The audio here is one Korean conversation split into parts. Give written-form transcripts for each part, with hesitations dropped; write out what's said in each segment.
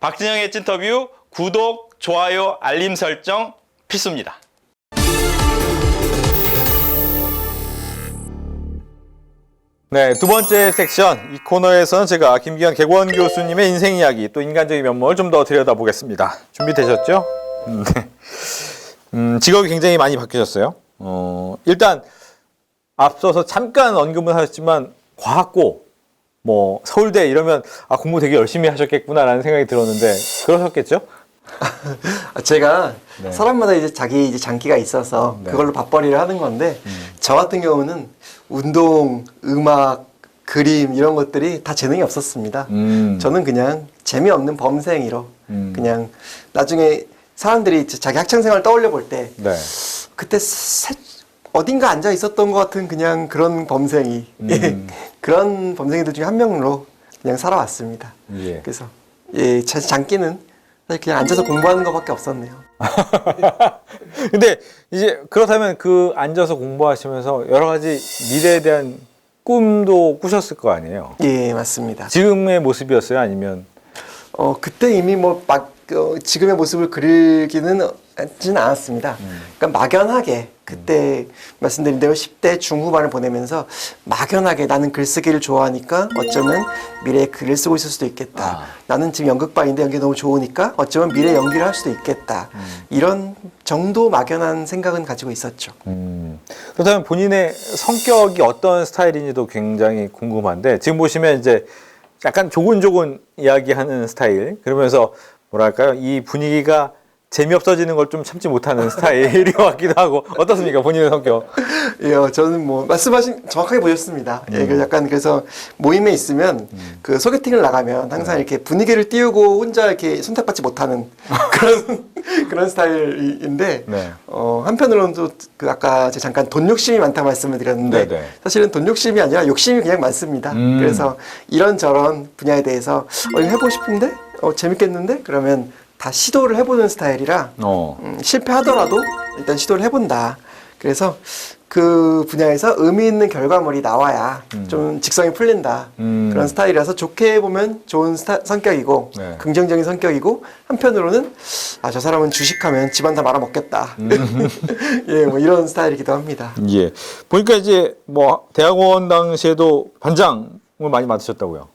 박진영의 찐터뷰 구독, 좋아요, 알림 설정 필수입니다. 네, 두 번째 섹션 이 코너에서는 제가 김기현 개원 교수님의 인생 이야기 또 인간적인 면모를 좀 더 들여다보겠습니다. 준비되셨죠? 네. 직업이 굉장히 많이 바뀌셨어요. 일단 앞서서 잠깐 언급은 하셨지만 과학고, 뭐 서울대 이러면 공부 되게 열심히 하셨겠구나라는 생각이 들었는데 그러셨겠죠? 제가 네. 사람마다 이제 자기 이제 장기가 있어서 네. 그걸로 밥벌이를 하는 건데 저 같은 경우는 운동, 음악, 그림 이런 것들이 다 재능이 없었습니다. 저는 그냥 재미없는 범생이로 그냥 나중에 사람들이 자기 학창생활 떠올려 볼 때 네. 그때 어딘가 앉아 있었던 것 같은 그냥 그런 범생이 그런 범생이들 중에 한 명으로 그냥 살아왔습니다. 예. 그래서 제 장기는 사실 그냥 앉아서 공부하는 것밖에 없었네요. 근데 이제 그렇다면 그 앉아서 공부하시면서 여러 가지 미래에 대한 꿈도 꾸셨을 거 아니에요? 예, 맞습니다. 지금의 모습이었어요? 아니면? 그때 이미 지금의 모습을 그리기는 하지는 않았습니다. 그러니까 막연하게 그때 말씀드린 대로 10대 중후반을 보내면서 막연하게 나는 글쓰기를 좋아하니까 어쩌면 미래에 글을 쓰고 있을 수도 있겠다. 나는 지금 연극반인데 연기 너무 좋으니까 어쩌면 미래에 연기를 할 수도 있겠다. 이런 정도 막연한 생각은 가지고 있었죠. 그렇다면 본인의 성격이 어떤 스타일인지도 굉장히 궁금한데 지금 보시면 이제 약간 조곤조곤 이야기하는 스타일, 그러면서 뭐랄까요, 이 분위기가 재미없어지는 걸 좀 참지 못하는 스타일인 것 같기도 하고. 어떻습니까, 본인의 성격? 예, 저는 뭐 말씀하신 정확하게 보셨습니다. 예, 약간 그래서 모임에 있으면 그 소개팅을 나가면 항상 이렇게 분위기를 띄우고 혼자 이렇게 손탁받지 못하는 그런 스타일인데 네. 한편으로는 또 그 아까 제가 잠깐 돈 욕심이 많다 말씀을 드렸는데 네네. 사실은 돈 욕심이 아니라 욕심이 그냥 많습니다. 그래서 이런저런 분야에 대해서 이거 해보고 싶은데 재밌겠는데 그러면 다 시도를 해보는 스타일이라 실패하더라도 일단 시도를 해본다. 그래서 그 분야에서 의미 있는 결과물이 나와야 좀 직성이 풀린다. 그런 스타일이라서 좋게 보면 좋은 성격이고 네. 긍정적인 성격이고 한편으로는 저 사람은 주식하면 집안 다 말아먹겠다. 예, 뭐 이런 스타일이기도 합니다. 예. 보니까 이제 뭐 대학원 당시에도 반장을 많이 맡으셨다고요?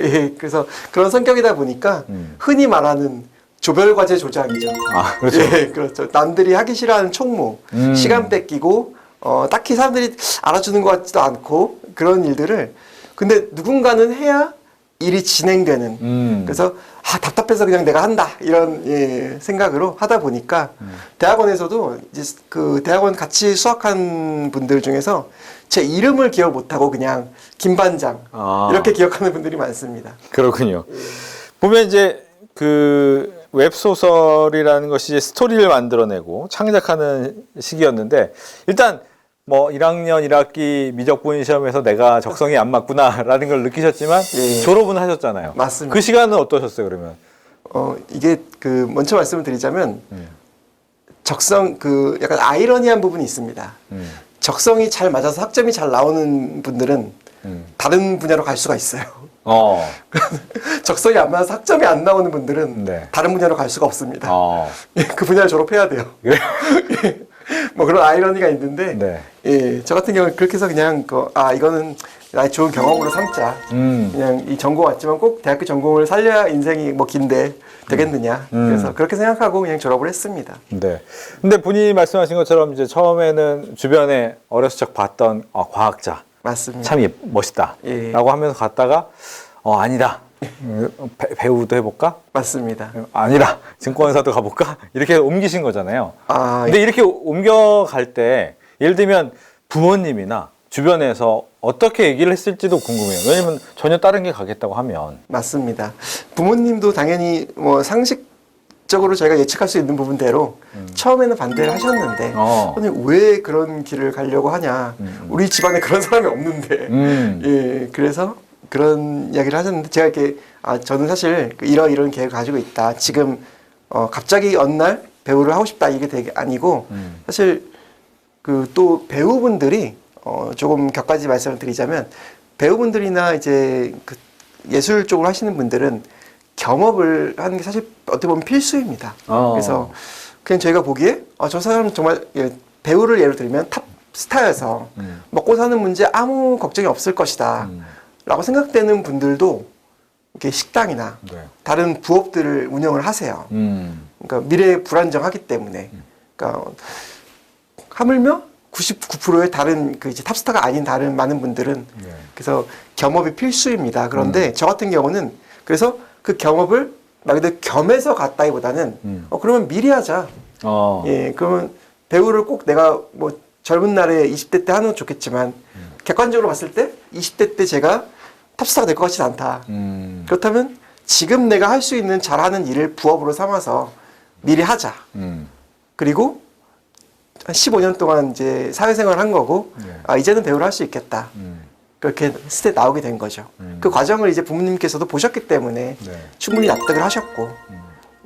예. 그래서 그런 성격이다 보니까 흔히 말하는 조별과제 조장이죠. 그렇죠. 예, 그렇죠. 남들이 하기 싫어하는 총무, 시간 뺏기고, 딱히 사람들이 알아주는 것 같지도 않고, 그런 일들을, 근데 누군가는 해야 일이 진행되는. 그래서, 답답해서 그냥 내가 한다. 이런, 생각으로 하다 보니까, 대학원에서도 이제 그 대학원 같이 수학한 분들 중에서 제 이름을 기억 못하고 그냥 김반장. 이렇게 기억하는 분들이 많습니다. 그렇군요. 보면 이제 그 웹소설이라는 것이 이제 스토리를 만들어내고 창작하는 시기였는데 일단 뭐 1학년 1학기 미적분 시험에서 내가 적성이 안 맞구나라는 걸 느끼셨지만 예. 졸업은 하셨잖아요. 맞습니다. 그 시간은 어떠셨어요, 그러면? 이게 먼저 말씀을 드리자면 약간 아이러니한 부분이 있습니다. 적성이 잘 맞아서 학점이 잘 나오는 분들은 다른 분야로 갈 수가 있어요. 적성이 안 맞아서 학점이 안 나오는 분들은 네. 다른 분야로 갈 수가 없습니다. 그 분야를 졸업해야 돼요. 그래? 뭐 그런 아이러니가 있는데, 네. 저 같은 경우는 그렇게 해서 그냥 이거는 나의 좋은 경험으로 삼자. 그냥 이 전공 왔지만 꼭 대학교 전공을 살려야 인생이 뭐 긴데 되겠느냐. 그래서 그렇게 생각하고 그냥 졸업을 했습니다. 네. 근데 본인이 말씀하신 것처럼 이제 주변에 어렸을 적 봤던 과학자. 맞습니다. 참 멋있다. 예. 라고 하면서 갔다가, 아니다. 배우도 해볼까? 맞습니다. 아니다. 증권사도 가볼까? 이렇게 옮기신 거잖아요. 근데 이렇게 옮겨갈 때, 예를 들면 부모님이나 주변에서 어떻게 얘기를 했을지도 궁금해요. 왜냐면 전혀 다른 게 가겠다고 하면. 맞습니다. 부모님도 당연히 뭐 상식적으로 저희가 예측할 수 있는 부분대로 처음에는 반대를 하셨는데 아니 왜 그런 길을 가려고 하냐. 우리 집안에 그런 사람이 없는데. 예, 그래서 그런 이야기를 하셨는데 제가 이렇게 저는 사실 이런 계획을 가지고 있다. 지금 갑자기 어느 날 배우를 하고 싶다 이게 되게 아니고 사실 그 또 배우분들이 조금 격가지 말씀을 드리자면 배우분들이나 이제 그 예술 쪽으로 하시는 분들은 겸업을 하는 게 사실 어떻게 보면 필수입니다. 그래서 그냥 저희가 보기에 저 사람은 정말 배우를 예를 들면 탑 스타여서 먹고 사는 문제 아무 걱정이 없을 것이다 라고 생각되는 분들도 이렇게 식당이나 네. 다른 부업들을 운영을 하세요. 그러니까 미래에 불안정하기 때문에. 그러니까 하물며 99%의 다른 그 이제 탑스타가 아닌 다른 많은 분들은 네. 그래서 겸업이 필수입니다. 그런데 저 같은 경우는 그래서 그 겸업을 말 그대로 겸해서 갔다기보다는 그러면 미리 하자. 예, 그러면 배우를 꼭 내가 뭐 젊은 날에 20대 때 하는 건 좋겠지만 객관적으로 봤을 때 20대 때 제가 탑스타가 될 것 같지는 않다. 그렇다면 지금 내가 할 수 있는 잘하는 일을 부업으로 삼아서 미리 하자. 그리고 한 15년 동안 이제 사회생활을 한 거고 이제는 배우를 할 수 있겠다. 그렇게 스텝 나오게 된 거죠. 그 과정을 이제 부모님께서도 보셨기 때문에 네. 충분히 납득을 하셨고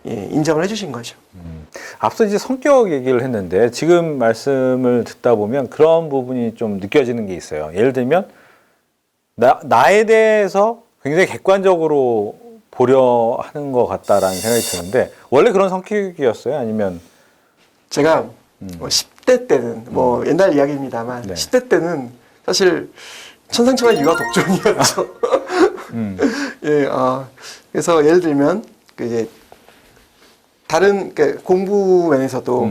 예, 인정을 해주신 거죠. 앞서 이제 성격 얘기를 했는데 지금 말씀을 듣다 보면 그런 부분이 좀 느껴지는 게 있어요. 예를 들면 나에 대해서 굉장히 객관적으로 보려 하는 것 같다라는 생각이 드는데 원래 그런 성격이었어요? 아니면 제가 뭐 10대 때는 뭐 옛날 이야기입니다만 네. 10대 때는 사실 천상천하 유아 독존이었죠. 예, 그래서 예를 들면 그 이제 다른 그 공부 면에서도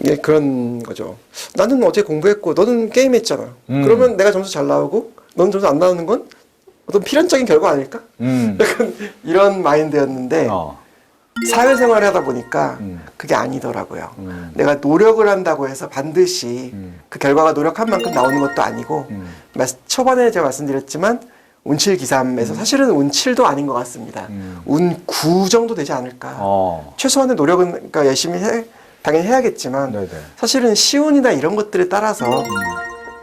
예, 그런 거죠. 나는 어제 공부했고 너는 게임했잖아. 그러면 내가 점수 잘 나오고 너는 점수 안 나오는 건 어떤 필연적인 결과 아닐까? 약간 이런 마인드였는데 사회생활을 하다 보니까 그게 아니더라고요. 내가 노력을 한다고 해서 반드시 그 결과가 노력한 만큼 나오는 것도 아니고 초반에 제가 말씀드렸지만 운칠기삼에서 사실은 운칠도 아닌 것 같습니다. 운9 정도 되지 않을까. 최소한의 노력은 그러니까 열심히 당연히 해야겠지만 네네. 사실은 시운이나 이런 것들에 따라서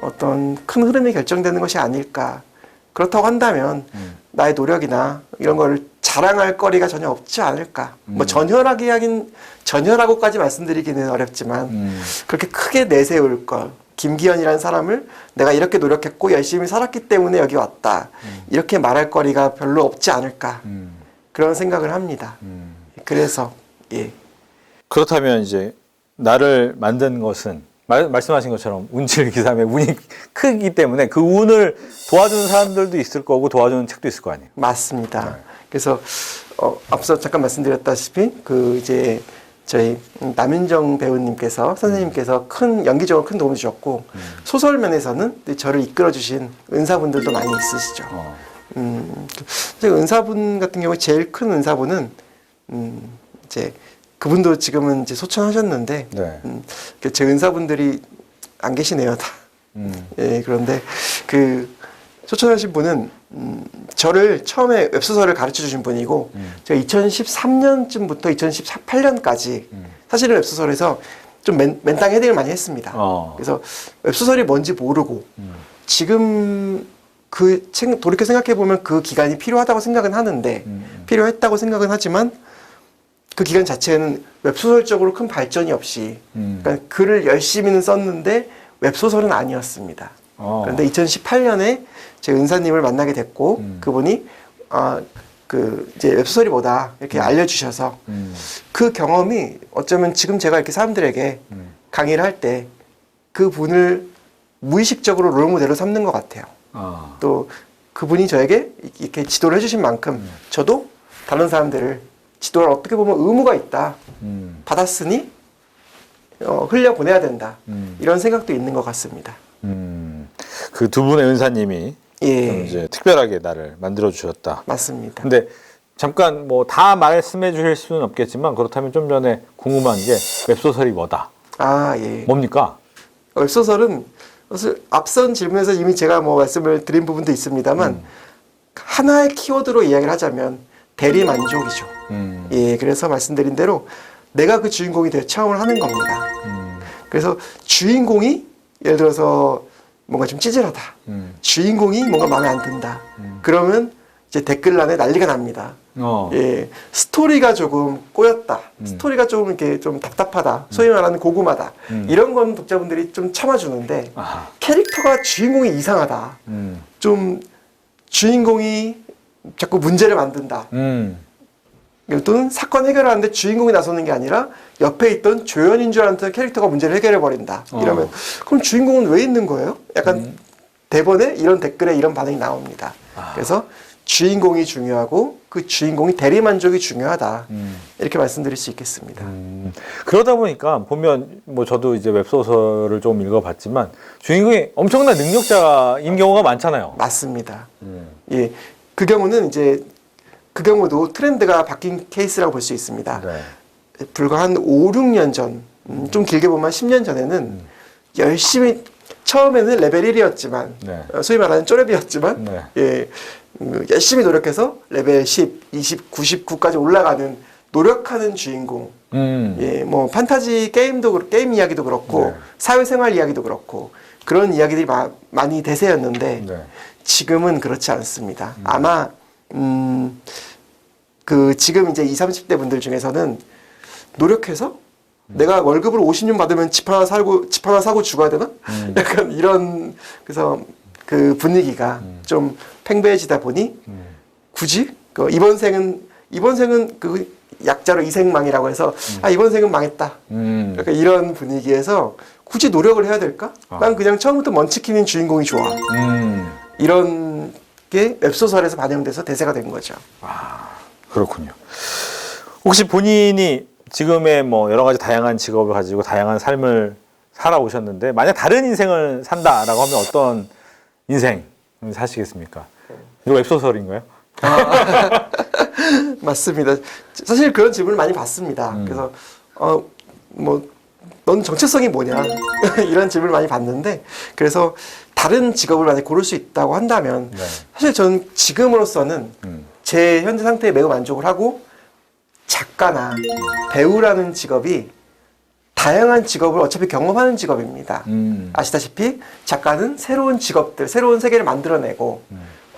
어떤 큰 흐름이 결정되는 것이 아닐까. 그렇다고 한다면 나의 노력이나 이런 거를 자랑할 거리가 전혀 없지 않을까. 뭐 전혀라고까지 말씀드리기는 어렵지만 그렇게 크게 내세울 걸. 김기현이라는 사람을 내가 이렇게 노력했고 열심히 살았기 때문에 여기 왔다. 이렇게 말할 거리가 별로 없지 않을까. 그런 생각을 합니다. 그래서 예. 그렇다면 이제 나를 만든 것은 말씀하신 것처럼 운칠기삼의 운이 크기 때문에 그 운을 도와주는 사람들도 있을 거고 도와주는 책도 있을 거 아니에요. 맞습니다. 그래서 앞서 잠깐 말씀드렸다시피 그 이제 저희 남윤정 배우님께서 선생님께서 큰 연기적으로 큰 도움을 주셨고 소설 면에서는 저를 이끌어 주신 은사분들도 많이 있으시죠. 은사분 같은 경우에 제일 큰 은사분은 이제 그분도 지금은 이제 소천하셨는데 네. 제 은사분들이 안 계시네요 다. 예, 그런데 그 소천하신 분은 저를 처음에 웹소설을 가르쳐 주신 분이고 제가 2013년쯤부터 2018년까지 사실은 웹소설에서 좀 맨땅 헤딩을 많이 했습니다. 그래서 웹소설이 뭔지 모르고 지금 그 돌이켜 생각해 보면 그 기간이 필요하다고 생각은 하는데 필요했다고 생각은 하지만 그 기간 자체는 웹소설적으로 큰 발전이 없이 그러니까 글을 열심히는 썼는데 웹소설은 아니었습니다. 그런데 2018년에 제 은사님을 만나게 됐고 그분이 그 이제 웹소설이 뭐다 이렇게 알려주셔서 그 경험이 어쩌면 지금 제가 이렇게 사람들에게 강의를 할 때 그분을 무의식적으로 롤모델로 삼는 것 같아요. 또 그분이 저에게 이렇게 지도를 해주신 만큼 저도 다른 사람들을 지도를 어떻게 보면 의무가 있다. 받았으니 흘려보내야 된다. 이런 생각도 있는 것 같습니다. 그 두 분의 은사님이 예. 좀 이제 특별하게 나를 만들어 주셨다. 맞습니다. 근데 잠깐 뭐 다 말씀해 주실 수는 없겠지만 그렇다면 좀 전에 궁금한 게 웹소설이 뭐다? 예. 뭡니까? 웹소설은 사실 앞선 질문에서 이미 제가 뭐 말씀을 드린 부분도 있습니다만 하나의 키워드로 이야기를 하자면 대리 만족이죠. 예, 그래서 말씀드린 대로 내가 그 주인공이 될 체험을 하는 겁니다. 그래서 주인공이 예를 들어서 뭔가 좀 찌질하다. 주인공이 뭔가 마음에 안 든다. 그러면 이제 댓글란에 난리가 납니다. 예, 스토리가 조금 꼬였다. 스토리가 조금 이렇게 좀 답답하다. 소위 말하는 고구마다. 이런 건 독자분들이 좀 참아주는데 캐릭터가 주인공이 이상하다. 좀 주인공이 자꾸 문제를 만든다. 또는 사건 해결하는데 주인공이 나서는 게 아니라 옆에 있던 조연인 줄 아는 캐릭터가 문제를 해결해 버린다. 이러면 그럼 주인공은 왜 있는 거예요? 약간 대본에 이런 댓글에 이런 반응이 나옵니다. 그래서 주인공이 중요하고 그 주인공이 대리만족이 중요하다. 이렇게 말씀드릴 수 있겠습니다. 그러다 보니까 보면 뭐 저도 이제 웹소설을 좀 읽어봤지만 주인공이 엄청난 능력자인 경우가 많잖아요. 맞습니다. 예, 그 경우는 이제 그 경우도 트렌드가 바뀐 케이스라고 볼 수 있습니다. 네. 불과 한 5, 6년 전, 좀 길게 보면 10년 전에는 열심히 처음에는 레벨 1이었지만 네. 소위 말하는 쪼렙이었지만 네. 예, 열심히 노력해서 레벨 10, 20, 99까지 올라가는 노력하는 주인공. 예, 뭐 판타지 게임도 게임 이야기도 그렇고 네. 사회생활 이야기도 그렇고 그런 이야기들이 많이 대세였는데 네. 지금은 그렇지 않습니다. 아마 그 지금 이제 20, 30대 분들 중에서는 노력해서 내가 월급을 50년 받으면 집 하나 사고 죽어야 되나? 약간 이런 그래서 그 분위기가 좀 팽배해지다 보니 굳이 그 이번 생은 그 약자로 이생망이라고 해서 이번 생은 망했다. 약간 이런 분위기에서 굳이 노력을 해야 될까? 난 그냥 처음부터 먼치킨인 주인공이 좋아. 이런 게 웹소설에서 반영돼서 대세가 된 거죠. 그렇군요. 혹시 본인이 지금의 뭐 여러 가지 다양한 직업을 가지고 다양한 삶을 살아오셨는데 만약 다른 인생을 산다라고 하면 어떤 인생 사시겠습니까? 이거 웹소설인가요? 맞습니다. 사실 그런 질문을 많이 받습니다. 그래서 뭐 넌 정체성이 뭐냐 이런 질문을 많이 받는데 그래서 다른 직업을 만약 고를 수 있다고 한다면 네. 사실 저는 지금으로서는 제 현재 상태에 매우 만족을 하고 작가나 배우라는 직업이 다양한 직업을 어차피 경험하는 직업입니다. 아시다시피 작가는 새로운 직업들, 새로운 세계를 만들어내고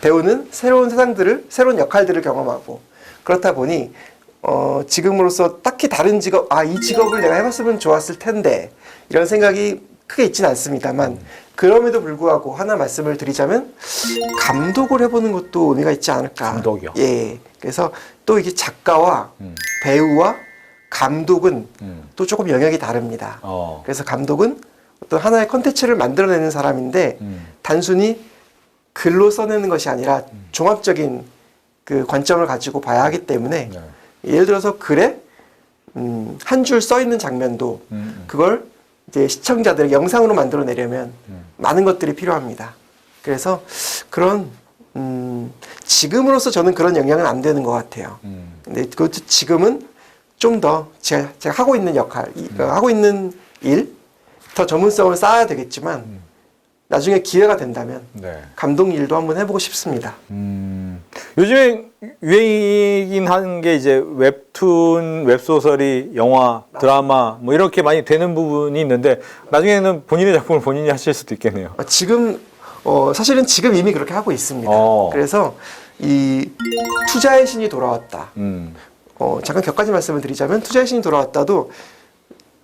배우는 새로운 세상들을, 새로운 역할들을 경험하고 그렇다 보니 지금으로서 딱히 다른 직업, 이 직업을 내가 해봤으면 좋았을 텐데 이런 생각이 크게 있지는 않습니다만 그럼에도 불구하고 하나 말씀을 드리자면 감독을 해보는 것도 의미가 있지 않을까. 감독이요? 예. 그래서 또 이게 작가와 배우와 감독은 또 조금 영역이 다릅니다. 그래서 감독은 어떤 하나의 컨텐츠를 만들어내는 사람인데 단순히 글로 써내는 것이 아니라 종합적인 그 관점을 가지고 봐야 하기 때문에 네. 예를 들어서 글에 한 줄 써 있는 장면도 그걸 이제 시청자들의 영상으로 만들어내려면 많은 것들이 필요합니다. 그래서 그런 지금으로서 저는 그런 영향은 안 되는 것 같아요. 근데 그것도 지금은 좀 더 제가 하고 있는 역할, 하고 있는 일, 더 전문성을 쌓아야 되겠지만 나중에 기회가 된다면 네. 감독 일도 한번 해보고 싶습니다. 요즘에 유행이긴 한 게 이제 웹툰, 웹소설이 영화, 드라마 뭐 이렇게 많이 되는 부분이 있는데 나중에는 본인의 작품을 본인이 하실 수도 있겠네요. 지금 사실은 지금 이미 그렇게 하고 있습니다. 그래서 이 투자의 신이 돌아왔다. 잠깐 격가지 말씀을 드리자면 투자의 신이 돌아왔다도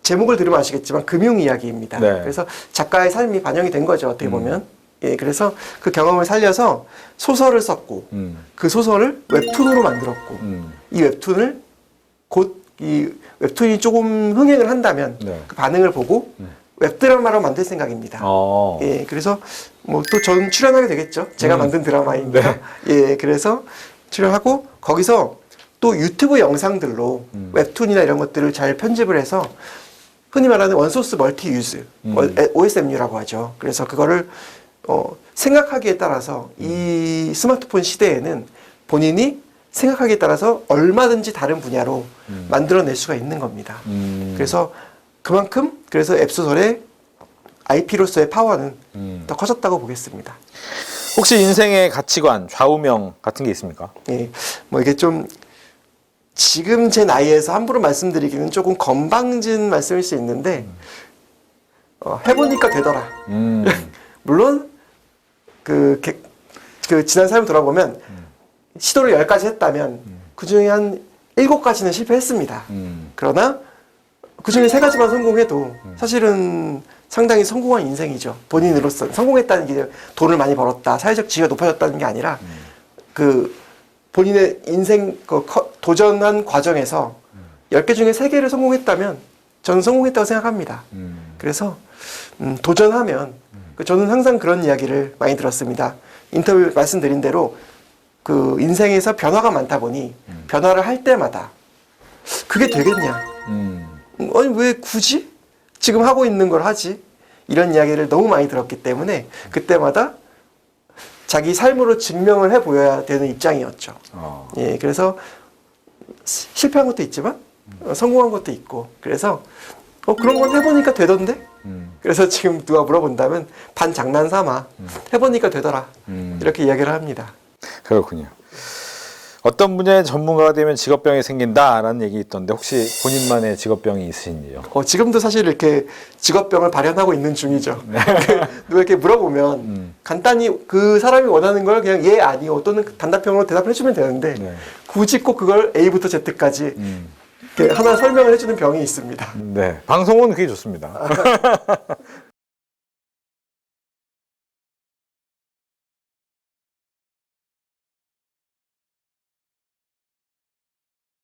제목을 들으면 아시겠지만 금융 이야기입니다. 네. 그래서 작가의 삶이 반영이 된 거죠. 어떻게 보면. 예, 그래서 그 경험을 살려서 소설을 썼고 그 소설을 웹툰으로 만들었고 이 웹툰을 곧 이 웹툰이 조금 흥행을 한다면 네. 그 반응을 보고 웹드라마로 만들 생각입니다. 예, 그래서 뭐 또 전 출연하게 되겠죠. 제가 만든 드라마이니까. 예, 그래서 출연하고 거기서 또 유튜브 영상들로 웹툰이나 이런 것들을 잘 편집을 해서 흔히 말하는 원소스 멀티 유즈, OSMU라고 하죠. 그래서 그거를 생각하기에 따라서 이 스마트폰 시대에는 본인이 생각하기에 따라서 얼마든지 다른 분야로 만들어낼 수가 있는 겁니다. 그래서 그만큼 그래서 웹소설의 IP로서의 파워는 더 커졌다고 보겠습니다. 혹시 인생의 가치관, 좌우명 같은 게 있습니까? 예, 뭐 이게 좀 지금 제 나이에서 함부로 말씀드리기는 조금 건방진 말씀일 수 있는데 해보니까 되더라. 물론 그 지난 삶을 돌아보면 시도를 10가지 했다면 그 중에 한 7가지는 실패했습니다. 그러나 그 중에 3가지만 성공해도 사실은 상당히 성공한 인생이죠. 본인으로서 성공했다는 게 돈을 많이 벌었다, 사회적 지위가 높아졌다는 게 아니라 그 본인의 인생 도전한 과정에서 10개 중에 3개를 성공했다면 저는 성공했다고 생각합니다. 그래서 도전하면 저는 항상 그런 이야기를 많이 들었습니다. 인터뷰 말씀드린 대로 그 인생에서 변화가 많다 보니 변화를 할 때마다 그게 되겠냐? 아니 왜 굳이 지금 하고 있는 걸 하지? 이런 이야기를 너무 많이 들었기 때문에 그때마다 자기 삶으로 증명을 해 보여야 되는 입장이었죠. 예, 그래서 실패한 것도 있지만 성공한 것도 있고 그래서 그런 건 해보니까 되던데? 그래서 지금 누가 물어본다면 반 장난 삼아 해보니까 되더라 이렇게 이야기를 합니다. 그렇군요. 어떤 분야의 전문가가 되면 직업병이 생긴다라는 얘기 있던데 혹시 본인만의 직업병이 있으신지요? 지금도 사실 이렇게 직업병을 발현하고 있는 중이죠. 누가 이렇게 물어보면 간단히 그 사람이 원하는 걸 그냥 예 아니요 또는 단답형으로 대답을 해주면 되는데 굳이 꼭 그걸 A부터 Z까지 이렇게 하나 설명을 해주는 병이 있습니다. 네, 방송은 그게 좋습니다.